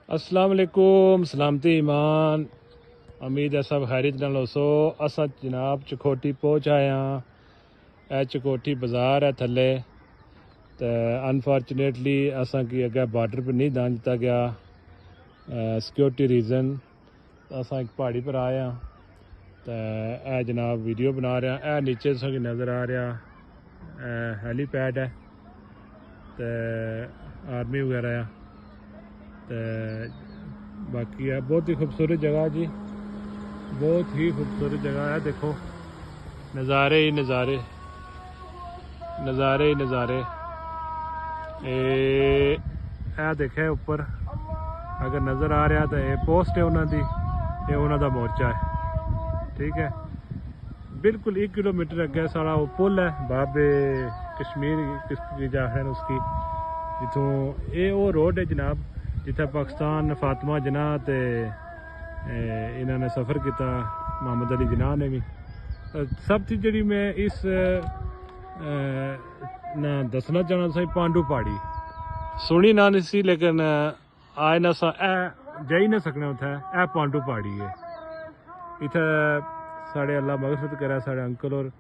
अस्सलाम वालेकुम, सलामती ईमान। उम्मीद है सब खैरियत नाल होसो। असा जनाब चखोटी पहुँच आए हाँ। यह चखोटी बाज़ार है थले। तो अनफॉर्चुनेटली असा की अगर बॉर्डर पर नहीं दान दिता गया सिक्योरिटी रीज़न। असा एक पहाड़ी पर आए हाँ। तो यह जनाब वीडियो बना रहे हैं। यह नीचे तुसें नज़र आ रहा हैलीपैड है तो आर्मी वगैरह है। तो बाकी है बहुत ही खूबसूरत जगह जी, बहुत ही खूबसूरत जगह है। देखो नज़ारे ही नज़ारे, नज़ारे ही नज़ारे। ए देखे ऊपर अगर नज़र आ रहा तो ये पोस्ट है उन्होंने, ये उन्होंने मोर्चा है। ठीक है, बिल्कुल 1 किलोमीटर अगे सारा वो पुल है बाबे कश्मीर की जाखन उसकी जितों ये वो रोड है जनाब जिथे पाकिस्तान फातिमा जिनाह ते इन्होंने सफ़र किया, मोहम्मद अली जिनाह ने भी। सब चीज़ जी मैं इस ना दसना चाहना सी पांडू पहाड़ी सुनी ना नहीं सी, लेकिन आए ना सा जाई ना सकने उत्थे। ए पांडू पहाड़ी है इत्थे साढ़े अल्लाह मगफरत करे साढ़े अंकल और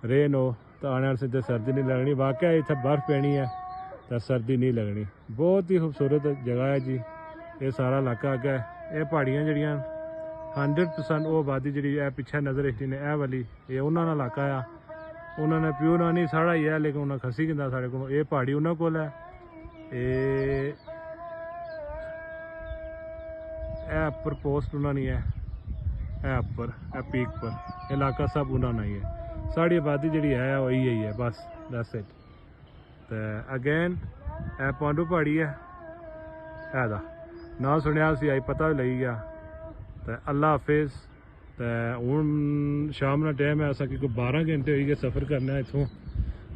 रेन हो तो आने वाले सर्दी नहीं लगनी। वाकई इत्थे बर्फ पैनी है तो सर्दी नहीं लगनी। बहुत ही खूबसूरत जगह है जी। ये सारा इलाका अगे ये पहाड़ियाँ जड़ियाँ 100% वो आबादी जी पिछे नज़र इस ने यह वाली ये उन्होंने इलाका आ। उन्होंने प्योर नहीं साढ़ा ही है, लेकिन उन्हें खसी कहता साढ़े को। ये पहाड़ी उन्होंने को है उपर पोस्ट उन्होंने है उपर पीक पर इलाका सब उन्होंने ही है। साड़ी आबादी जी है वही है बस दस इट। तो अगेन ए पांडू पहाड़ी है ऐदा ना सुनिया सी आई पता लगी गया। तो अल्लाह हाफिज़। तो हूँ शाम का टाइम है, असा कोई 12 घंटे हो गए सफ़र करना है इतों।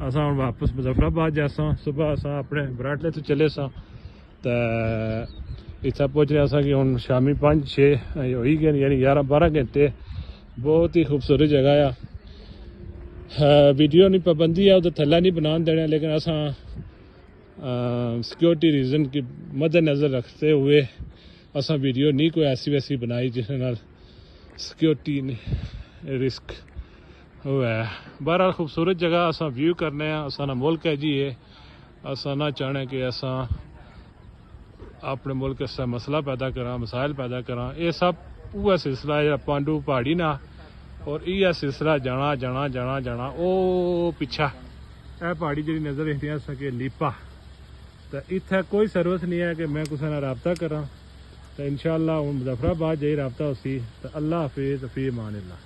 असा हम वापस मुजफ्फराबाद जैसा सुबह असा अपने ब्राटले तो चले सा तो इतना पहुँचने असा कि हूँ शामी 5-6 हो ही गए, यानी 11-12 घंटे। बहुत ही खूबसूरत जगह है। वीडियो नहीं पाबंदी है उधर थल्ला नहीं बना देना, लेकिन असा सिक्योरिटी रीज़न की मद्देनज़र रखते हुए असा वीडियो नहीं कोई ऐसी वैसी बनाई जिसके नाल सिक्योरिटी रिस्क हुआ है। बहरहाल खूबसूरत जगह असा व्यू करने असा ना मुल्क है जी ये। असा ना चाहना कि असा अपने मुल्क से मसला पैदा करा मसाइल पैदा करा। ये सब वह सिलसिला है पांडू पहाड़ी ना, और यह सिलसिला जाना जाना जाना जाना ओ पिछा यह पहाड़ी जी नज़र इतनी सके लीपा। तो इत्थे कोई सर्विस नहीं है कि मैं किसी ने रबता करा। तो इंशाअल्लाह हूँ मुजफ्फराबाद जाई रबता उसी। तो अल्लाह हाफिज़, फ़ी अमान अल्लाह।